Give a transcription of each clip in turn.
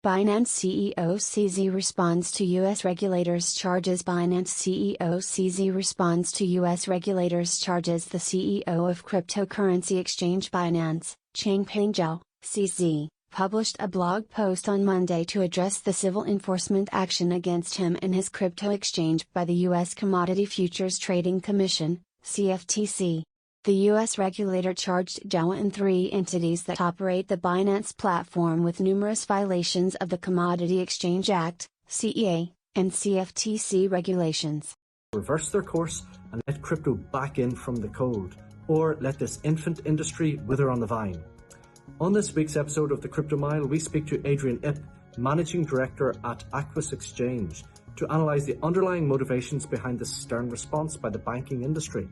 Binance CEO CZ responds to U.S. regulators' charges. Binance CEO CZ responds to U.S. regulators' charges. The CEO of cryptocurrency exchange Binance, Changpeng Zhao, CZ, published a blog post on Monday to address the civil enforcement action against him and his crypto exchange by the U.S. Commodity Futures Trading Commission, CFTC. The U.S. regulator charged Zhao and 3 entities that operate the Binance platform with numerous violations of the Commodity Exchange Act, CEA, and CFTC regulations. Reverse their course and let crypto back in from the cold, or let this infant industry wither on the vine. On this week's episode of the Crypto Mile, we speak to Adrian Ip, Managing Director at Aquis Exchange, to analyse the underlying motivations behind this stern response by the banking industry.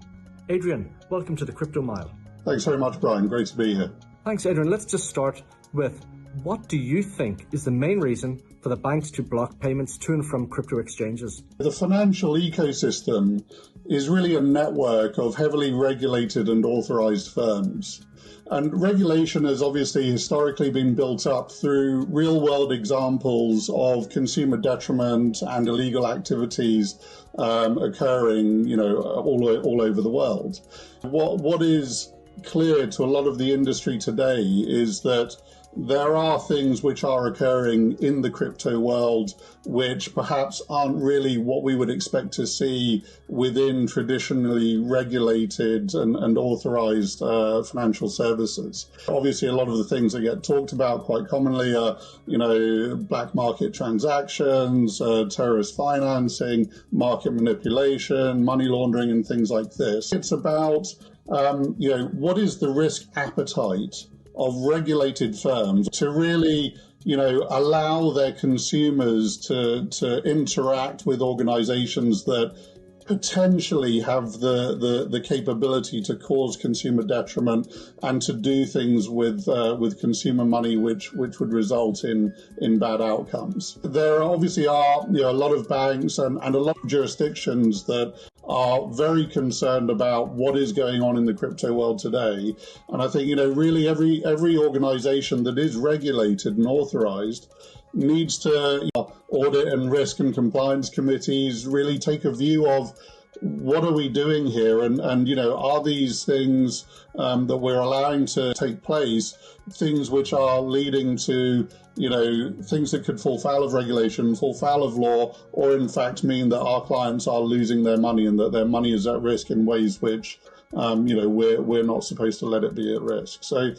Adrian, welcome to the Crypto Mile. Thanks very much, Brian. Great to be here. Thanks, Adrian. Let's just start with, what do you think is the main reason for the banks to block payments to and from crypto exchanges? The financial ecosystem is really a network of heavily regulated and authorized firms. And regulation has obviously historically been built up through real-world examples of consumer detriment and illegal activities occurring, all over the world. What is clear to a lot of the industry today is that there are things which are occurring in the crypto world which perhaps aren't really what we would expect to see within traditionally regulated and authorized financial services. Obviously, a lot of the things that get talked about quite commonly are, black market transactions, terrorist financing, market manipulation, money laundering, and things like this. It's about, what is the risk appetite of regulated firms to really, allow their consumers to interact with organizations that potentially have the capability to cause consumer detriment and to do things with consumer money which would result in bad outcomes. There obviously are a lot of banks and a lot of jurisdictions that are very concerned about what is going on in the crypto world today. And I think, really every organization that is regulated and authorized needs to audit and risk and compliance committees really take a view of what are we doing here, and are these things that we're allowing to take place things which are leading to things that could fall foul of regulation, fall foul of law, or in fact mean that our clients are losing their money and that their money is at risk in ways which we're not supposed to let it be at risk. So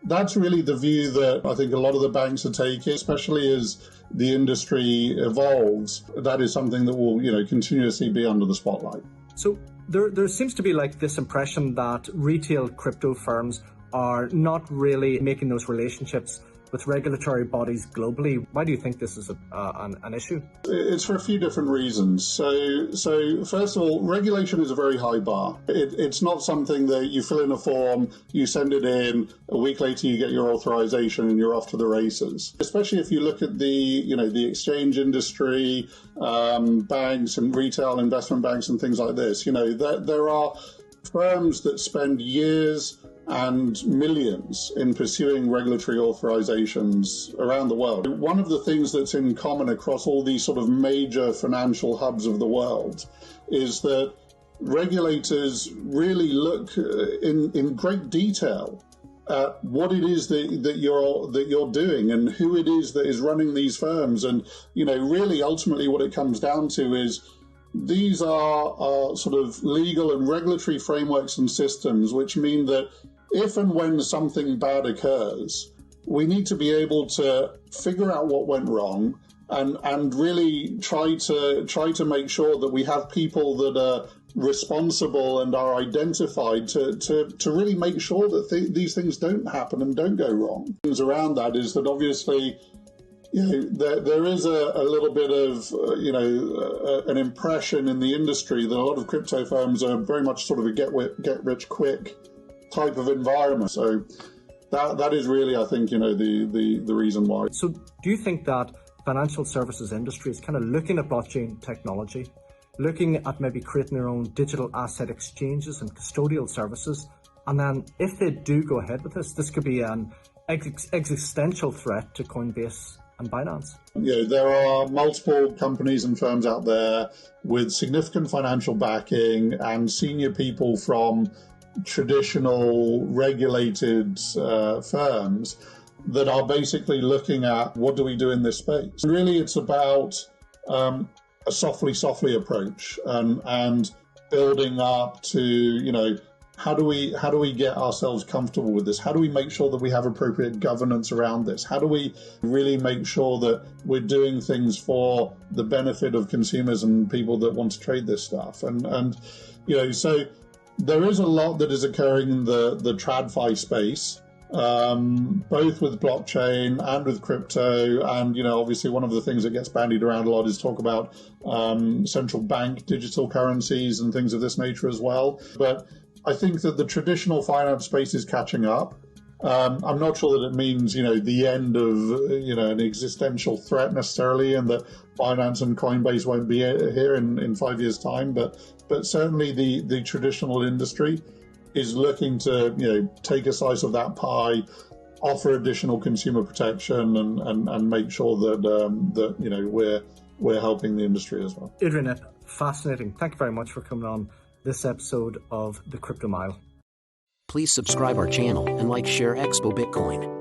that's really the view that I think a lot of the banks are taking, especially as the industry evolves. That is something that will, continuously be under the spotlight. So there seems to be this impression that retail crypto firms are not really making those relationships with regulatory bodies globally. Why do you think this is an issue? It's for a few different reasons. So first of all, regulation is a very high bar. It's not something that you fill in a form, you send it in, a week later you get your authorization and you're off to the races. Especially if you look at the exchange industry, banks and retail investment banks and things like this. There are firms that spend years and millions in pursuing regulatory authorizations around the world. One of the things that's in common across all these sort of major financial hubs of the world is that regulators really look in great detail at what it is that you're doing and who it is that is running these firms. And really ultimately what it comes down to is these are sort of legal and regulatory frameworks and systems which mean that if and when something bad occurs, we need to be able to figure out what went wrong and really try to make sure that we have people that are responsible and are identified to really make sure that these things don't happen and don't go wrong. Things around that is that obviously there is a little bit of an impression in the industry that a lot of crypto firms are very much sort of a get rich quick type of environment. So that is really, I think, the reason why. So do you think that financial services industry is kind of looking at blockchain technology, looking at maybe creating their own digital asset exchanges and custodial services, and then if they do go ahead with this could be an existential threat to Coinbase and Binance? There are multiple companies and firms out there with significant financial backing and senior people from traditional regulated firms that are basically looking at what do we do in this space. And really, it's about a softly approach and building up to, how do we get ourselves comfortable with this? How do we make sure that we have appropriate governance around this? How do we really make sure that we're doing things for the benefit of consumers and people that want to trade this stuff? And so there is a lot that is occurring in the TradFi space, both with blockchain and with crypto. And, obviously one of the things that gets bandied around a lot is talk about central bank digital currencies and things of this nature as well. But I think that the traditional finance space is catching up. I'm not sure that it means, the end of, an existential threat necessarily, and that Binance and Coinbase won't be here in 5 years' time. But certainly the traditional industry is looking to, take a slice of that pie, offer additional consumer protection, and make sure that we're helping the industry as well. Adrian, fascinating. Thank you very much for coming on this episode of The Crypto Mile. Please subscribe our channel and share Expo Bitcoin.